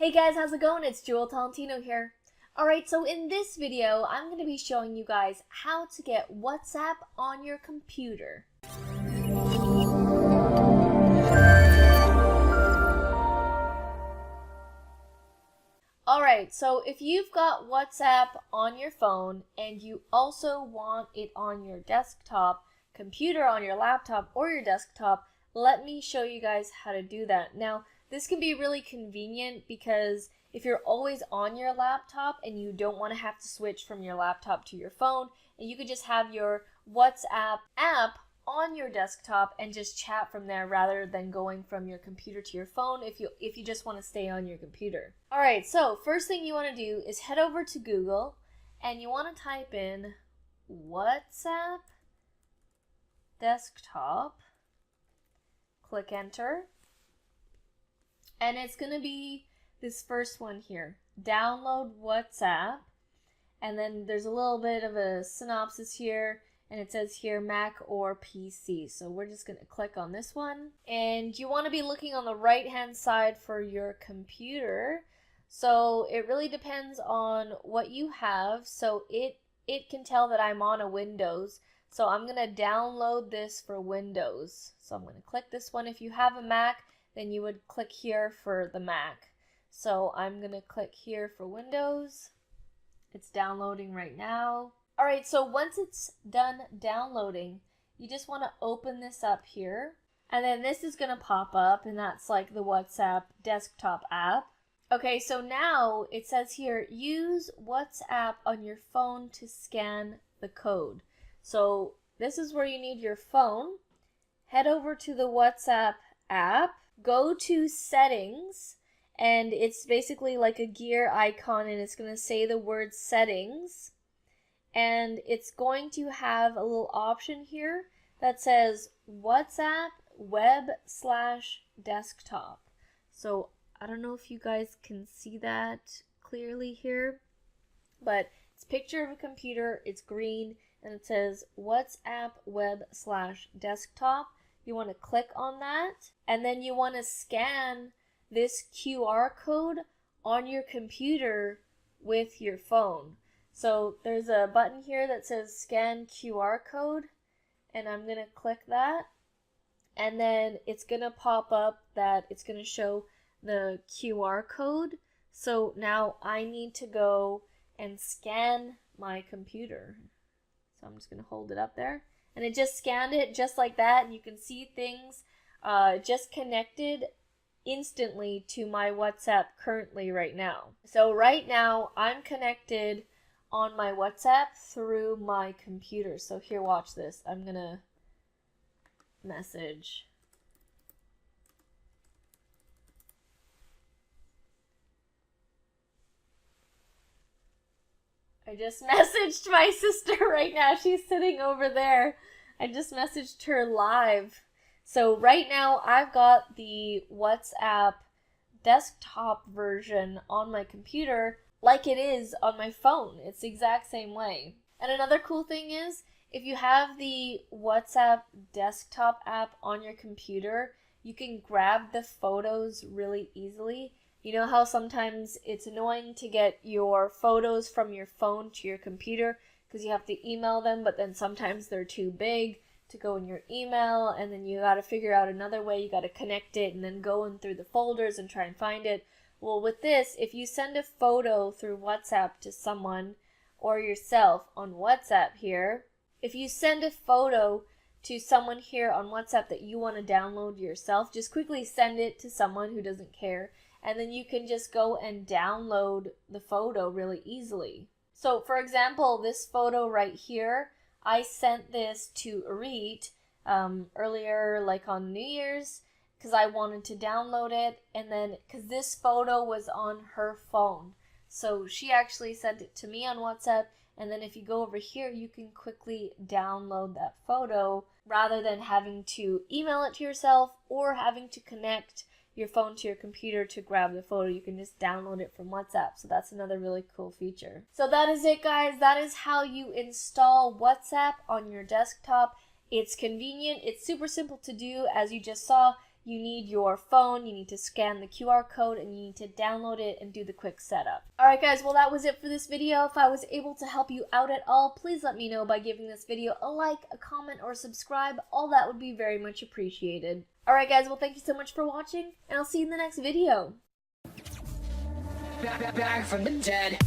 Hey guys, how's it going? It's Jewel Tolentino here. Alright, so in this video, I'm going to be showing you guys how to get WhatsApp on your computer. Alright, so if you've got WhatsApp on your phone and you also want it on your desktop, computer, on your laptop, or your desktop, let me show you guys how to do that. Now, this can be really convenient because if you're always on your laptop and you don't want to have to switch from your laptop to your phone, and you could just have your WhatsApp app on your desktop and just chat from there rather than going from your computer to your phone if you just want to stay on your computer. Alright, so first thing you want to do is head over to Google and you want to type in WhatsApp desktop, click enter, and it's going to be this first one here, download WhatsApp, and then there's a little bit of a synopsis here, and it says here Mac or PC. So we're just going to click on this one, and you want to be looking on the right hand side for your computer. So it really depends on what you have. So it can tell that I'm on a Windows, so I'm going to download this for Windows. So I'm going to click this one. If you have a Mac, then you would click here for the Mac. So I'm going to click here for Windows. It's downloading right now. Alright, so once it's done downloading, you just want to open this up here. And then this is going to pop up, and that's like the WhatsApp desktop app. Okay, so now it says here, use WhatsApp on your phone to scan the code. So this is where you need your phone. Head over to the WhatsApp app, go to settings, and it's basically like a gear icon, and it's going to say the word settings. And it's going to have a little option here that says WhatsApp web/desktop. So I don't know if you guys can see that clearly here, but it's a picture of a computer, it's green, and it says WhatsApp web/desktop. You want to click on that, and then you want to scan this QR code on your computer with your phone. So there's a button here that says scan QR code, and I'm going to click that, and then it's going to pop up that it's going to show the QR code. So now I need to go and scan my computer. So I'm just going to hold it up there, and it just scanned it just like that, and you can see things just connected instantly to my WhatsApp currently right now. So right now I'm connected on my WhatsApp through my computer. So here, watch this. I'm gonna message. I just messaged my sister right now. She's sitting over there. I just messaged her live. So right now I've got the WhatsApp desktop version on my computer like it is on my phone. It's the exact same way. And another cool thing is, if you have the WhatsApp desktop app on your computer, you can grab the photos really easily. You know how sometimes it's annoying to get your photos from your phone to your computer because you have to email them, but then sometimes they're too big to go in your email, and then you got to figure out another way. You got to connect it and then go in through the folders and try and find it. Well, with this, if you send a photo through WhatsApp to someone or yourself on WhatsApp here, if you send a photo to someone here on WhatsApp that you want to download yourself, just quickly send it to someone who doesn't care, and then you can just go and download the photo really easily. So, for example, this photo right here, I sent this to AURET earlier, like on New Year's, because I wanted to download it, and then because this photo was on her phone, so she actually sent it to me on WhatsApp. And then if you go over here, you can quickly download that photo rather than having to email it to yourself or having to connect your phone to your computer to grab the photo. You can just download it from WhatsApp. So that's another really cool feature. So that is it, guys. That is how you install WhatsApp on your desktop. It's convenient. It's super simple to do, as you just saw. you need your phone, you need to scan the QR code, and you need to download it and do the quick setup. Alright guys, well that was it for this video. If I was able to help you out at all, please let me know by giving this video a like, a comment, or subscribe. All that would be very much appreciated. Alright guys, well thank you so much for watching, and I'll see you in the next video. Back from the dead.